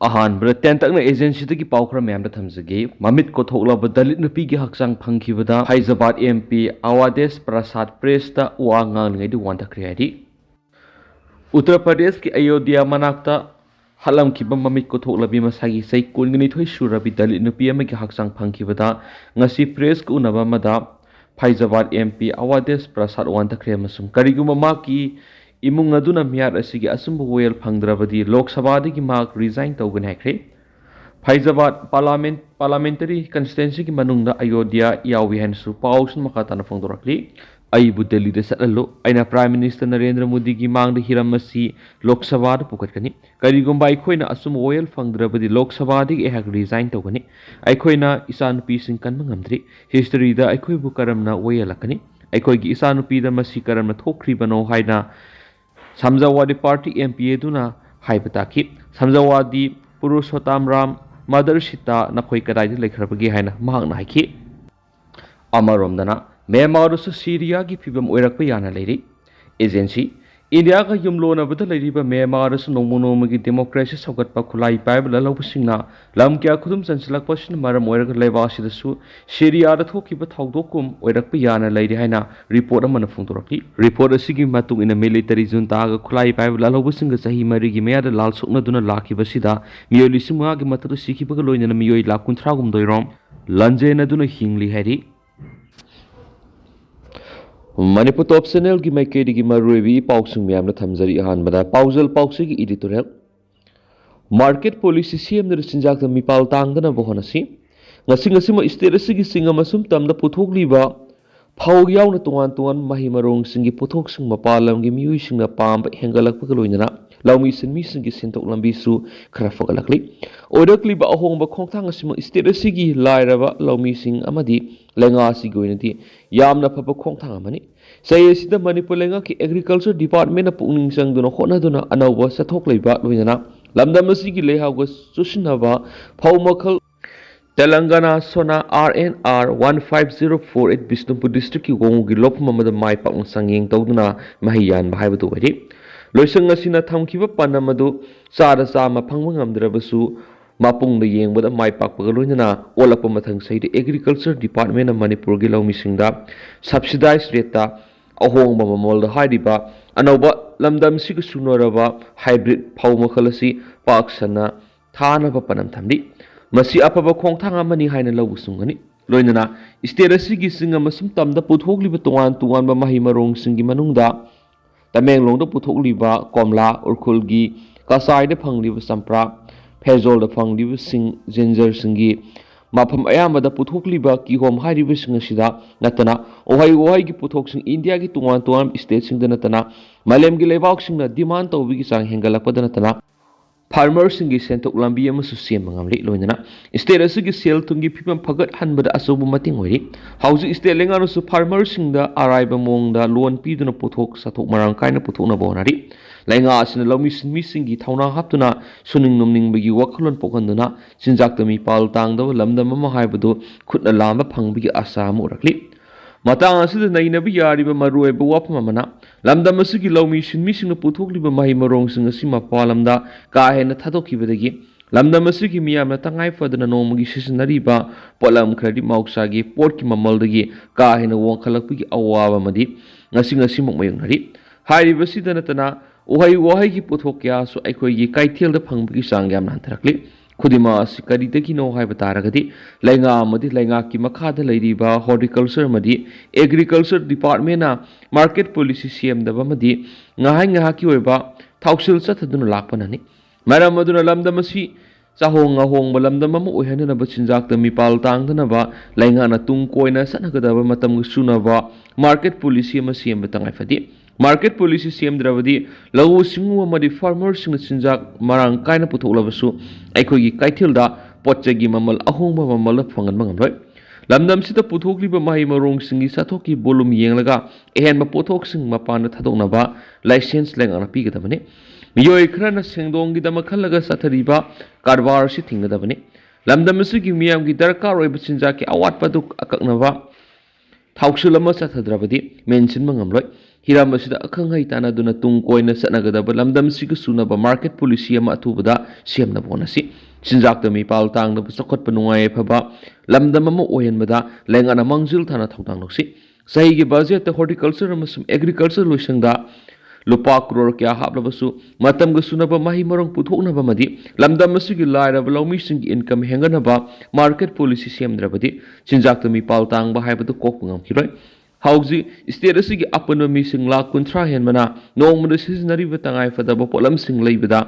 ꯑꯍꯥꯟꯕꯗ ꯇꯦꯟꯇꯛꯅ ꯑꯦꯖꯦꯟꯁꯤꯗꯒꯤ ꯄꯥꯎ ꯈꯔ ꯃꯌꯥꯝꯗ ꯊꯝꯖꯒꯦ ꯃꯃꯤꯠ ꯀꯣꯠꯊꯣꯛꯂꯕ ꯗꯂꯤꯠ ꯅꯨꯄꯤꯒꯤ ꯍꯛꯆꯥꯡ ꯐꯪꯈꯤꯕꯗ ꯐꯩꯖꯕꯥꯗ MP ꯑꯋꯥꯗꯦꯁ ꯄ꯭ꯔꯁꯥꯗ ꯄ꯭ꯔꯦꯁꯇ ꯋꯥ ꯉꯥꯡꯂꯤꯉꯩꯗ ꯋꯥꯟꯊꯈ꯭ꯔꯦ ꯍꯥꯏꯔꯤ ꯎꯠꯇꯔ ꯄ꯭ꯔꯗꯦꯁꯀꯤ ꯑꯌꯣꯙ꯭ꯌꯥ ꯃꯅꯥꯛꯇ ꯍꯠꯂꯝꯈꯤꯕ ꯃꯃꯤꯠ ꯀꯣꯠꯊꯣꯛꯂꯕꯤ ꯃꯁꯥꯒꯤ ꯆꯍꯤ 22 ꯁꯨꯔꯕꯤ ꯗꯂꯤꯠ ꯅꯨꯄꯤ ꯑꯃꯒꯤ ꯍꯛꯆꯥꯡ ꯐꯪꯈꯤꯕꯗ ꯉꯁꯤ ꯄ꯭ꯔꯦꯁꯀ ꯎꯅꯕ ꯑꯃꯗ ꯐꯩꯖꯕꯥꯗ MP ꯑꯋꯥꯗꯦꯁ ꯄ꯭ꯔꯁꯥꯗ ꯋꯥꯟꯊꯈ꯭ꯔꯦ ꯑꯃꯁꯨꯡ ꯀꯔꯤꯒꯨꯝꯕ ꯃꯍꯥꯛꯀꯤ इमुंग अदुना मियाद असिगी असुंब वेल फंगद्रबदी लोक सभादगी मार्क रिजाइन तौगनि हाइख्रे फैजाबाद पार्लियामेंटरी कंस्टिट्युएंसी की मनुंगदा अयोध्या यावी हैनसु पाउसन मखाताना फोंदोरकली अइबु दिल्लीदा चटललो अइना प्राइम मिनिस्टर नरेंद्र मोदी की मांगदा हिरमसी लोक सभाद पुकटकनी करिगुंबा अइखोइना असुंब वेल फंगद्रबदी लोक सभादगी एहक रिजाइन तौगनि अइखोइना इसानुपी सिंग कनबा ngamdri हिस्टरीदा अइखोइबु करमना वेयलकनी अइखोइगी इसानुपीदा मसी करमना थोख्रिबनो हाइना Samjawadi Party MP aduna haibetaki Samjawadi Purushottam Ram Mother Sita nakhoi kadai lekhrabagi haina mahakna haiki Amaromdana Myanmar su Syria gi phibam oirakpa yana leire agency India ka yumlona bada leiriba Myanmar su nomonomagi democracy sogatpa khulai paib lalawsingna lam kya khudum chansalakpa sin maram oiraga leibasida su Syria da thokiba thawdokum oirakpa yana leire haina report amana phungtoraki report asigi matung ina military junta ga khulai paib lalawsinga sahi mari gi meya da lal sokna duna lakhiba sida miyoi lisimwa gi matu sikhiba ga loina miyoi lak 13 gum doirom lanjena duna hingli hari Manipur top channel की माइकेडी की मरुएबी पाउसिंग म्यामना थमजरी अहानबदा पाउजल पाउसी की editorial market policy सेमदर चिंजाक द मिपाल तांगदना बहनसी ngasi state asigi singa masum tamda puthokliba phau yauna tuan tuan mahi marong singi puthok sing mapalam gi miui singna pamba hengalak pagaloinana laumi sinmi singi sintok lambi su khara fagalakli oirakli ba ahongba khongthang asima state asigi lairaba laumi sing amadi lenga sigoinati yamna phaba khongthang amani sayesida manipur lenga ki agriculture department na pungning sangduna honaduna anawba sathok leiba loinana lamdam asigi lehawga susinaba phau makhal Telangana Sona RNR 15048 Bishnupur district ki gongu gi lopma mada mai pakng sangyeng tawduna mahiyan bahaibu wari loisang asina thamkiba panamadu chara chama phangma ngamdrabasu mapung da yengbada mai pakpaga loinana olakpa mathang saidi agriculture department of Manipur gi lawmi singda subsidized rate ta ahongba mamol da hairiba anawba lamdam sig sunoraba hybrid phau makhalasi paksana thana ba panam thamdi Masi apaba khongthang amani haina lawusungani loinana state asigi singa masum tamda puthokliba tuan ba mahi marong singi manungda Tamenglong da puthokliba komla urkhulgi kasai da phangliba sampra phezol da phangliba sing ginger singi mafam ayamba da puthokliba ki hom hairiba singa sida natana ohai gi puthok sing India gi tuan state sing da natana malem gi lebak sing na demand tawbi gi sang hengalakpa da natana Farmers singi sentok lambi amasu siam mangamli loinana state asigi sel tungi phibam phagat hanbada asobu mating ori hauji state lenganu su farmers singda araiba mongda loan piduna puthok sathok marang kaina puthokna bonari lenga asina lomi sinmi singi thauna haptuna suning nomning bagi wakhalon pokhanduna sinjaktami pal tangda lamdam ma haibadu khutna lamba phangbigi asa mu rakli Matang asida nainabi yariba marueba wapma mana lamdam asigi lawmi sinmi singna puthokliba mahi marong singa sima palamda ka hena thadokibadagi lamdam asigi miyamna tangai fadana nomagi sisinariba polam khradi mauksagi portki mamaldagi ka hena wongkhalakpigi awaba madi ngasi mokmayungnari hairiba sidana tana uhai gi puthokya su aikhoigi kaithelda phangbigi sangyam nantarakli Khudima sikari deki no hai bataragadi lenga amadi lenga ki makhada leiriba horticulture madi agriculture department na market policy CM daba madi ngahai ki oiba thausil chathaduna lakpanani maram maduna lamdamasi chahong balamdam am oihana na bachinjak ta mipal tangdana ba lenga na tung koina sanagadaba matam sunaba market policy ma CM batangai fadi Market policy CM Dravadi Lawu Singu Madi farmers in the Sinjak Marang Kaina Putolabasu Ekogi Kaitilda Potjagi Mamal Ahongba Mamal Fangan Mangamroy Lamdam Sita Putokliba Mahi Marong Singi Satoki Bolum Yanglaga Ehan Mapotok Sing Mapana Tadonaba License Lang on a Pigatamani Miyoi Krana Singdongi Damakalaga Satariba Karvar sitting the Davani Lamdam Sugi Miam Gidarka Roy Sinjaki Awat Paduk Akaknava Tauksulama Satadravadi mention Mangamroy hiram asida akhang hai tana duna tung koina satnagadaba lamdam siga sunaba market policy ama athubada semna bonasi chinjak da mi pal tang da sakot panungai phaba lamdam ama oyenbada lengana mangjil thana thongtang noksi sahi gi budget ta horticulture amasum agriculture loisangda lupa crore kya haplabasu matam ga sunaba mahi marong puthoknaba madi lamdam asigi lairaba lawmi sing income henganaba market policy semdrabadi chinjak da mi pal tang ba haibadu kokungam khiroi hauji state asigi apana mi sing la kunthra henmana nongmada siznariba tangai fadaba polam sing leibada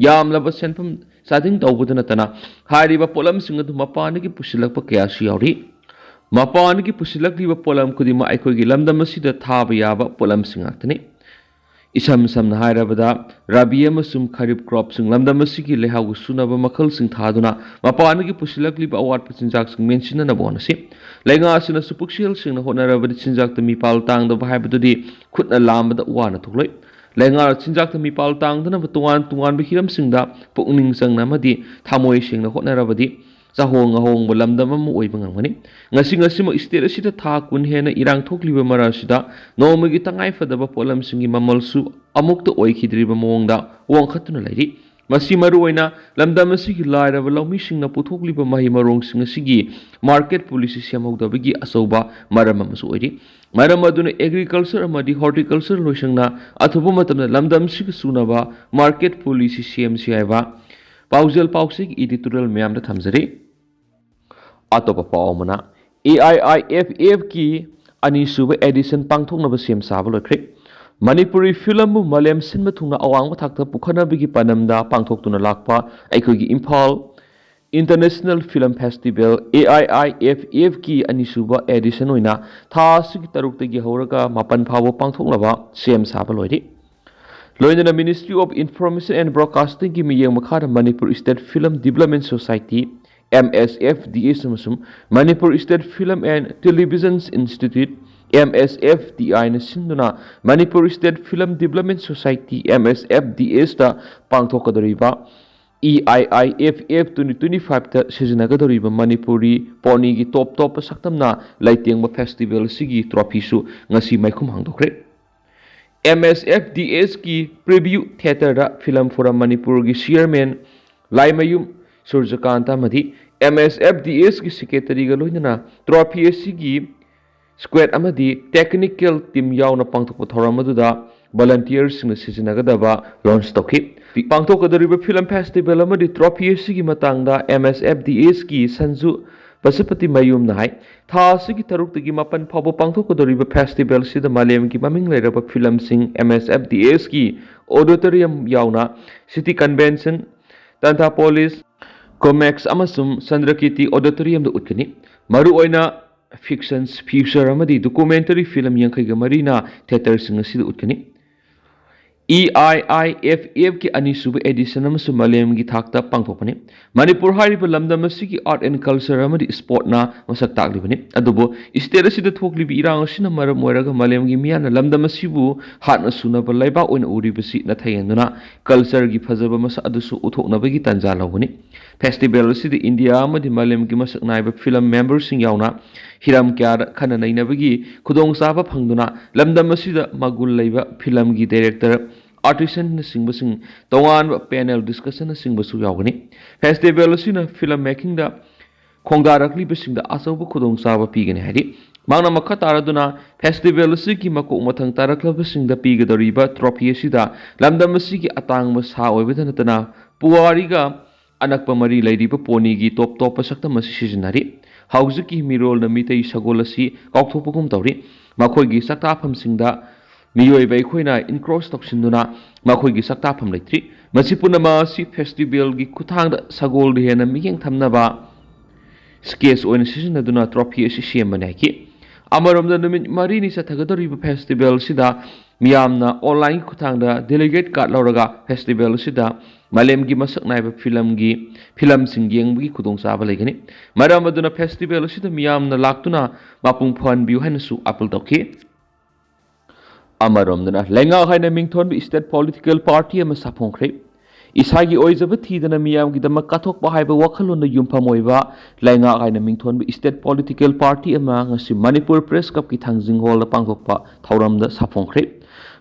yamlaba senfam sading tawbudana tana hariba polam sing adu mapanagi pusilakpa kya siyauri mapanagi pusilakliba polam kudima aikogi lamdam asida thaba yaba polam sing aktani isam samna hairabada rabi amasum kharif crop sing lamdam asigi lehagu sunaba makhal sing thaduna mapanagi pusilakliba awat pachinjak sing mention na bonasi lenga asina supuksial sing na honarabadi chinjak ta mipal tang da haibadudi khutna lambada wana thukloi lenga chinjak ta mipal tang dana tuan tuan bihiram sing da pukning sang na madi thamoi sing na honarabadi chahong ahong lamdam am oibang ngani ngasi ngasi mo state asida tha kun hena irang thokliba marasida nomagi tangai fadaba polam singi mamalsu amukta oikhidriba mongda wongkhatuna lairi masi maru oina lamdam asigi lairaba lawmi singna puthokliba mahi marong sing asigi market policy semhogdabagi asoba maram amasu oiri maram aduna agriculture amadi horticulture loisangna athuba matamna lamdam sig sunaba market policy semsi aiba paujal pausig editorial myam da thamjari atopa paumana AIIFF ki ani suba edition pangthoknaba sem saba loikre Manipuri film malem sinma thungna awang thakta pukhanabigi panamda pangthoktuna lakpa aikogi Imphal International Film Festival AIIFF ki ani suba edition oina tha sigi taruktagi horaga mapan phawo pangthoknaba sem saba loiri loinana Ministry of Information and Broadcasting ki miyeng makhara Manipur State Film Development Society MSFDA samasum Manipur State Film and Television Institute MSFDI na sinduna Manipur State Film Development Society MSFDA sta pangthokadoriba EIIFF 2025 ta sizinnagadoriba Manipuri poni gi top saktamna laitengba festival sigi trophy su ngasi maikhum hangdokre MSFDS ki preview theater da film forum Manipur gi chairman Laimayum Surjakanta madi MSFDS ki secretary ga loinana trophy sigi squad amadi technical team yauna pangthokpa thoram aduda volunteers sing sijinagadaba launch tokhi pangthokadariba film festival amadi trophy sigi matangda MSFDS ki sanju pasipati mayum na hai tha sigi taruk tagi mapan phabo pangthokadariba festival sida malem ki maming leiraba film sing MSFDS ki auditorium yauna city convention tanta police Comex amasum Sandrakiti auditorium da utkani maru oina fictions feature amadi documentary film yankaiga marina theater sing asida utkani EIIFF ki ani suba edition amasum malem gi thakta pangthokpani Manipur hariba lamdam asigi art and culture amadi sport na masak taklibani adubo state asida thoklibi irang asina maram oiraga malem gi miyana lamdam asibu hatna sunaba laiba oina uribasi na thayenduna culture gi phajaba masa adusu uthoknabagi tanja lawani festival asidi India amadi malem gi masak naiba film members sing yauna hiram kya khana nainabagi khudong saba phangduna lamdam asida magul laiba film gi director artisan na singbasing tongan panel discussion na singbasu yawgani festival asina film making da khongdarakli basing da asabu khudong saba pigani hari mangna makha taraduna festival asigi mako mathang tarakla basing da pigadoriba trophy asida lamdam asigi atang ma sa oibadana tana puwariga anakpa mari lairiba poni gi top sakta masi sijinari hauziki mirol na mitei sagolasi kaukthopugum tawri makhoi gi saktafam singda miyoi bai khoina incross toksinduna makhoi gi saktafam leitri masipuna ma si festival gi kuthang da sagol de hena miyeng thamna ba skes oina sijinaduna trophy asi sembane ki amarom da numit mari ni sathagadori festival sida miyamna online kuthang da delegate card lauraga festival sida malem gi masak naiba film sing yengbi khudong saba legani maram aduna festival sida miyamna laktuna mapung phon biu hanasu apul tokhi amarom dana lenga haina mingthon bi state political party ama saphongkhre isagi oizaba thidana miyam gi dama kathok ba haiba wakhalon na yumpham oiba lenga haina mingthon bi state political party ama ngasi Manipur press cup ki thangjing hall da pangthokpa thauram da saphongkhre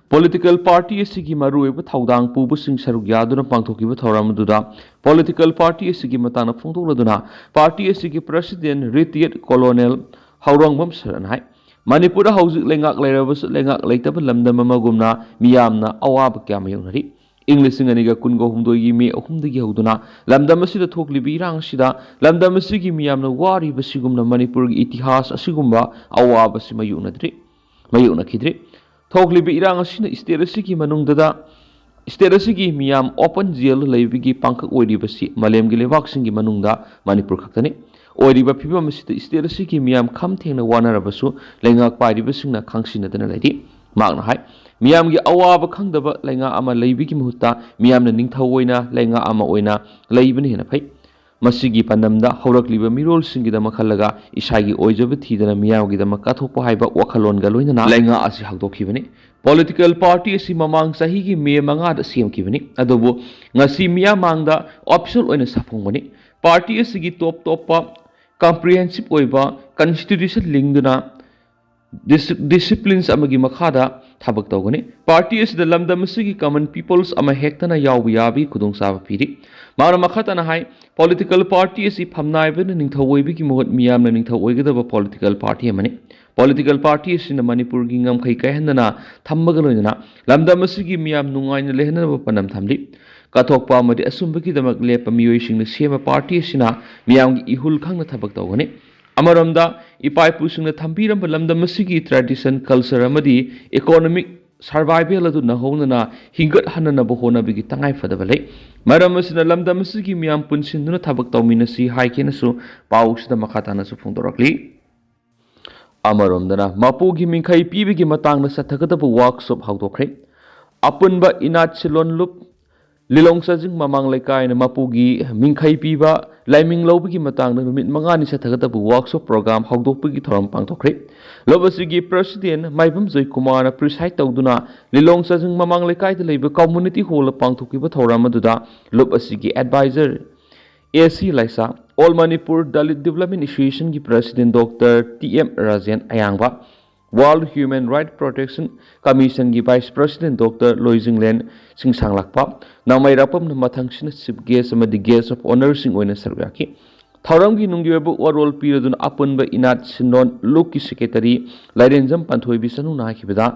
Political party asigi maruiba thaudang pubusing saruk yaduna pangthokiba thoramududa political party asigi matana phongtokladuna party asigi president retired colonel haurangmam saranhai Manipura hauzik lengak leirabas lengak leitaba lamdam amagumna miyamna awaba kyam yonari English aniga kungo humdoi me ahumdagi hauduna lamdam asida thoklibi irang sida lamdam asigi miyamna wari basigumna manipur gi itihas asigumba awaba simayunadri mayunakidri Thoklibi irang asina state asigi manungdada state asigi miyam open jail leibigi pangkak oiribasi malemgi lebaksingi manungda manipur khaktani oiriba phibam asida state asigi miyam kham thengna wanarabasu lengak pairibasingna khangsinadana leidi magna hai miyamgi awaba khangdaba lenga ama leibigi muhutta miyamna ningthau oina lenga ama oina leibani hena phai masigi pandamda haurakliba mirol singidama khallaga isagi oijaba thidana miyawgidama kathokpa haiba wakhalonga loinana lenga asi hagdokhibani political party asi mamang sahi gi me manga da semkibani adobo ngasi miyamangda official oina saphongbani party asi gi top comprehensive oiba constitution lingduna disciplines amagi makhada thabak tawgani party is the lamdam asigi common peoples ama hektana yawbi yabi khudong saba phiri mara makhatana hai political party is phamnaibena ningthawoi gi mohot miyamna ningthawoigedaba political party amani political party is in manipur gi ngam khai kai handana thammagaloina lamdam asigi miyam nungaina lehnaba panam thamli kathokpa amadi asumbagi damak lepa miyoising na sema party sina miyam gi ihul khangna thabak tawgani Amaramda ipai pusung na thambiram lamdam asigi tradition culture amadi economic survival adu nahona na hingat hanana bohona bigi tangai fadabale maram asina lamdam asigi miyam punsinduna thabak tawminasi haikenasu pausda makhatana su phungdorakli Amaramdana mapugi mingkhai pibigi matangna sathagadabu workshop hawdokre apunba inat silon lup Lilong sajing mamang laikai na mapugi mingkhai piba laiming lobigi matang na numit mangani sa thagatabu workshop program hawdokpagi thoram pangthokre lobasigi president maibam joy kumar na preside tawduna lilong sajing mamang laikai da leiba community hall pangthokiba thoram aduda lobasigi advisor AC Laisa All Manipur Dalit Development Association gi president Dr. TM Rajan Ayangba World Human Rights Protection Commission gi Vice President Dr. Loizinglen Singsanglakpa namai rapam na mathangsin chief guest amadi guest of honor sing oina sarwyaki thoram gi nunggibu warol piradun apunba inat sinon loki secretary lairenjam panthoi bisanu na khibada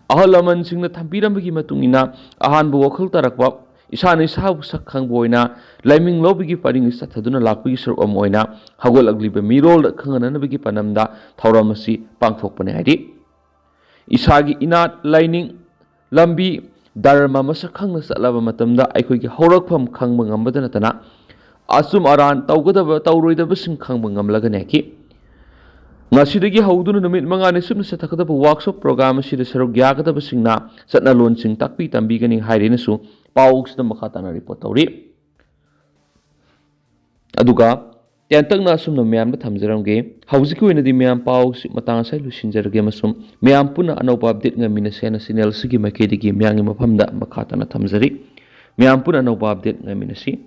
ahalaman singna thambiram gi matungina ahan bu wakhal tarakwa isani sabu sakhang boina laiming lobigi paring sathaduna lakpigi sur omoina hagol agliba mirol khangana nabigi panamda thoram asi pangthokpane haidi isagi inat lining lambi dharma masakhangna salaba matamda aikhoigi haurakpham khangba ngambada natana asum aran tawgadaba tawroidaba sing khangba ngamlaga neki ngasidagi hauduna numit mangane sumna sathakadaba workshop program asida saruk yagadaba singna satna lon sing takpi tambigani hairinasu pausda makhatana report tawri aduga Tiantagna asumna miyamna thamjaramge haujiki oinadi miyam paus matang sai lusinjarge masum miyam puna anoba update ngamina sena sinel sigi makedigi miyangi maphamda makhatana thamjari miyam puna anoba update ngamina si